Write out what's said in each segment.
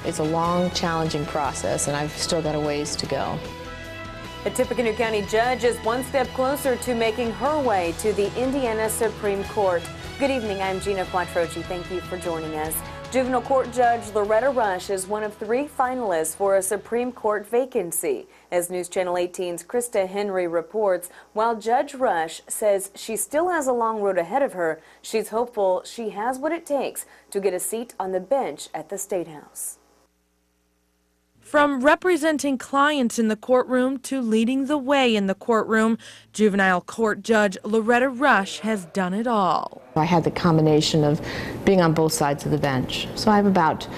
It's a long, challenging process, and I've still got a ways to go. A Tippecanoe County judge is one step closer to making her way to the Indiana Supreme Court. Good evening, I'm Gina Quattrochi. Thank you for joining us. Juvenile Court Judge Loretta Rush is one of 3 finalists for a Supreme Court vacancy. As News Channel 18's Krista Henry reports, while Judge Rush says she still has a long road ahead of her, she's hopeful she has what it takes to get a seat on the bench at the State House. From representing clients in the courtroom to leading the way in the courtroom, Juvenile Court Judge Loretta Rush has done it all. I had the combination of being on both sides of the bench. So I have about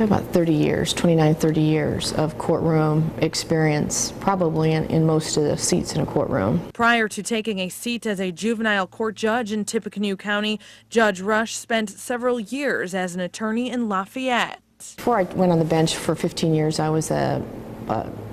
30 years, 29, 30 years of courtroom experience, probably in most of the seats in a courtroom. Prior to taking a seat as a juvenile court judge in Tippecanoe County, Judge Rush spent several years as an attorney in Lafayette. Before I went on the bench for 15 years, I was a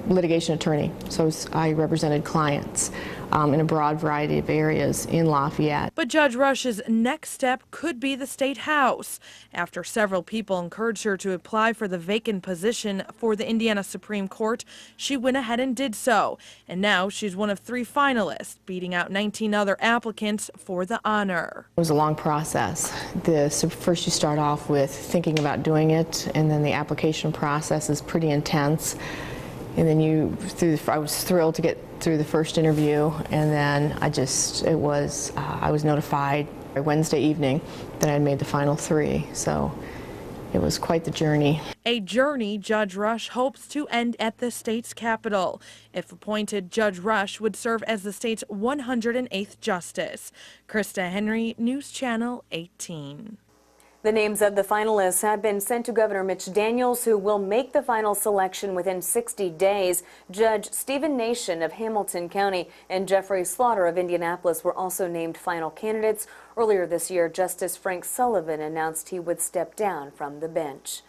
litigation attorney, so I represented clients in a broad variety of areas in Lafayette. But Judge Rush's next step could be the State House. After several people encouraged her to apply for the vacant position for the Indiana Supreme Court, she went ahead and did so. And now she's one of 3 finalists, beating out 19 other applicants for the honor. It was a long process. First you start off with thinking about doing it, and then the application process is pretty intense. And then I was thrilled to get through the first interview, and then I was notified Wednesday evening that I had made the final 3. So it was quite the journey. A journey Judge Rush hopes to end at the state's capital. If appointed, Judge Rush would serve as the state's 108th justice. Krista Henry, News Channel 18. The names of the finalists have been sent to Governor Mitch Daniels, who will make the final selection within 60 days. Judge Stephen Nation of Hamilton County and Jeffrey Slaughter of Indianapolis were also named final candidates. Earlier this year, Justice Frank Sullivan announced he would step down from the bench.